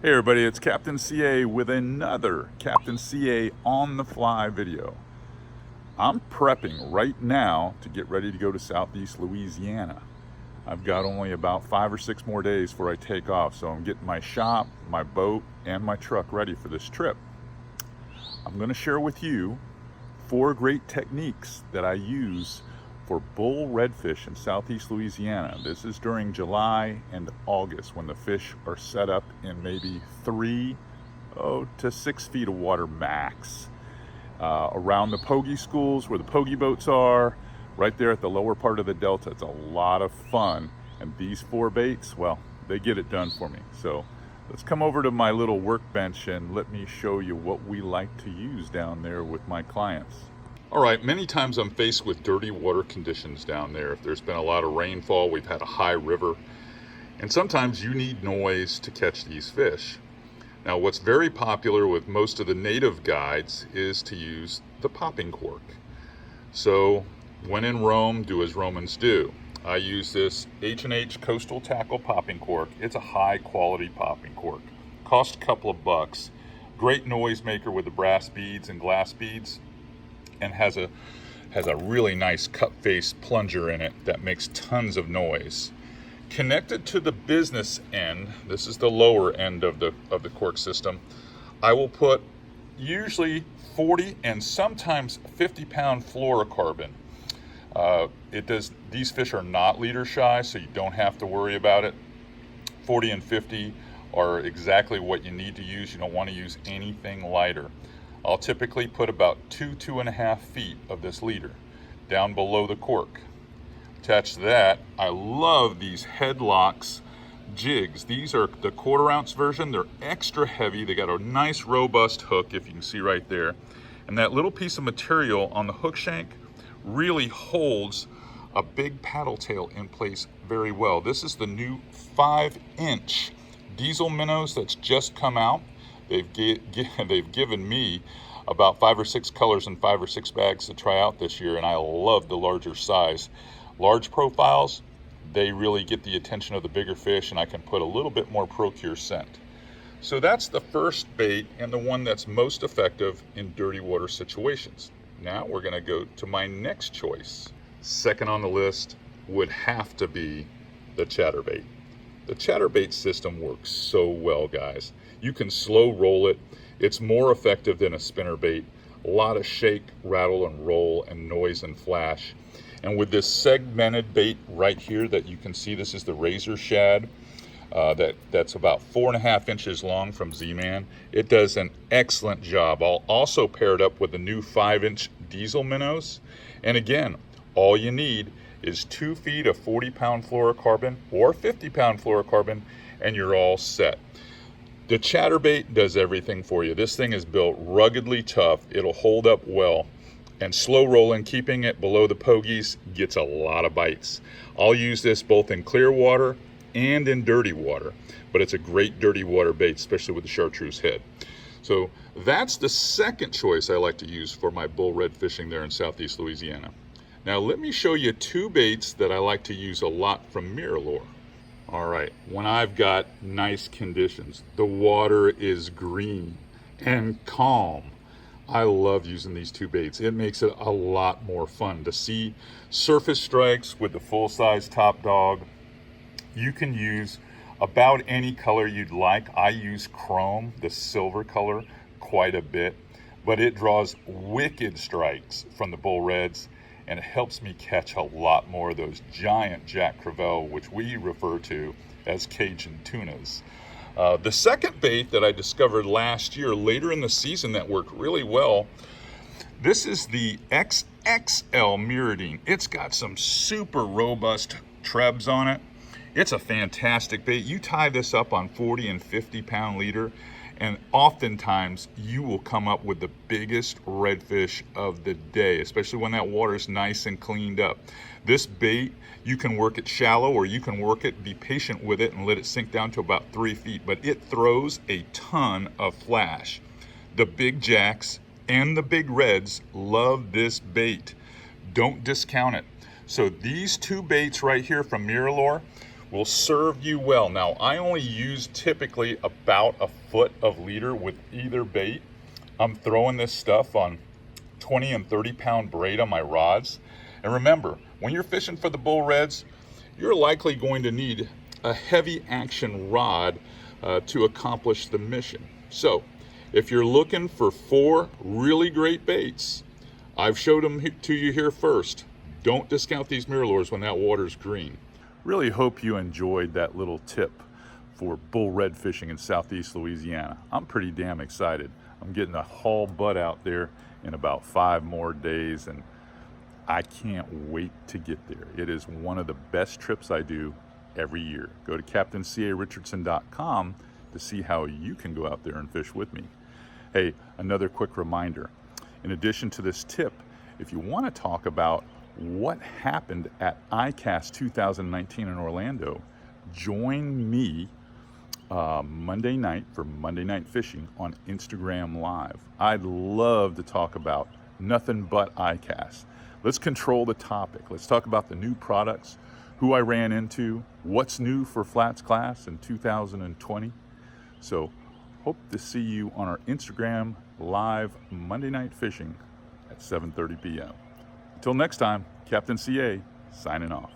Hey everybody, it's Captain CA with another Captain CA on the fly video. I'm prepping right now to get ready to go to Southeast Louisiana. I've got only about 5 or 6 more days before I take off, so I'm getting my shop, my boat, and my truck ready for this trip. I'm going to share with you 4 great techniques that I use for bull redfish in Southeast Louisiana. This is during July and August when the fish are set up in maybe 3 to 6 feet of water max. Around the pogie schools where the pogie boats are, right there at the lower part of the delta. It's a lot of fun, and these 4 baits, well, they get it done for me. So let's come over to my little workbench and let me show you what we like to use down there with my clients. All right, many times I'm faced with dirty water conditions down there. If there's been a lot of rainfall, we've had a high river, and sometimes you need noise to catch these fish. Now, what's very popular with most of the native guides is to use the popping cork. So when in Rome, do as Romans do. I use this H&H Coastal Tackle popping cork. It's a high quality popping cork. Cost a couple of bucks. Great noise maker with the brass beads and glass beads, and has a really nice cut face plunger in it that makes tons of noise. Connected to the business end, this is the lower end of the cork system, I will put usually 40 and sometimes 50-pound fluorocarbon. These fish are not leader shy, so you don't have to worry about it. 40 and 50 are exactly what you need to use. You don't want to use anything lighter. I'll typically put about 2.5 feet of this leader down below the cork. Attached to that, I love these headlocks jigs. These are the 1/4 ounce version. They're extra heavy. They got a nice robust hook, if you can see right there. And that little piece of material on the hook shank really holds a big paddle tail in place very well. This is the new 5-inch diesel minnows that's just come out. They've given me about 5 or 6 colors and 5 or 6 bags to try out this year, and I love the larger size. Large profiles, they really get the attention of the bigger fish, and I can put a little bit more Procure scent. So that's the first bait, and the one that's most effective in dirty water situations. Now we're going to go to my next choice. Second on the list would have to be the ChatterBait. The ChatterBait system works so well, guys. You can slow roll it. It's more effective than a spinner bait. A lot of shake, rattle, and roll, and noise and flash. And with this segmented bait right here that you can see, this is the razor shad that's about 4.5 inches long from Z-Man. It does an excellent job. I'll also pair it up with the new 5-inch diesel minnows. And again, all you need is 2 feet of 40-pound fluorocarbon or 50-pound fluorocarbon, and you're all set. The ChatterBait does everything for you. This thing is built ruggedly tough. It'll hold up well. And slow rolling, keeping it below the pogies, gets a lot of bites. I'll use this both in clear water and in dirty water, but it's a great dirty water bait, especially with the chartreuse head. So that's the second choice I like to use for my bull red fishing there in Southeast Louisiana. Now let me show you 2 baits that I like to use a lot from Miralure. All right, when I've got nice conditions, the water is green and calm, I love using these 2 baits. It makes it a lot more fun to see surface strikes with the full-size top dog. You can use about any color you'd like. I use chrome, the silver color, quite a bit, but it draws wicked strikes from the bull reds, and it helps me catch a lot more of those giant Jack Crevalle, which we refer to as Cajun tunas. The second bait that I discovered last year, later in the season, that worked really well, this is the XXL Mirrodine. It's got some super robust trebs on it. It's a fantastic bait. You tie this up on 40 and 50-pound leader, and oftentimes you will come up with the biggest redfish of the day, especially when that water's nice and cleaned up. This bait, you can work it shallow, or you can work it, be patient with it, and let it sink down to about 3 feet, but it throws a ton of flash. The big jacks and the big reds love this bait. Don't discount it. So these 2 baits right here from Miralure will serve you well. Now, I only use typically about a foot of leader with either bait. I'm throwing this stuff on 20 and 30 pound braid on my rods. And remember, when you're fishing for the bull reds, you're likely going to need a heavy action rod to accomplish the mission. So if you're looking for 4 really great baits, I've showed them to you here first. Don't discount these MirrOlures when that water's green. Really hope you enjoyed that little tip for bull red fishing in southeast Louisiana. I'm pretty damn excited. I'm getting a haul butt out there in about 5 more days, and I can't wait to get there. It is one of the best trips I do every year. Go to CaptainCARichardson.com to see how you can go out there and fish with me. Hey, another quick reminder. In addition to this tip, if you want to talk about what happened at ICAST 2019 in Orlando, join me Monday night for Monday Night Fishing on Instagram Live. I'd love to talk about nothing but ICAST. Let's control the topic. Let's talk about the new products, who I ran into, what's new for Flatsclass in 2020. So hope to see you on our Instagram Live Monday Night Fishing at 7:30 p.m. Until next time, Captain CA signing off.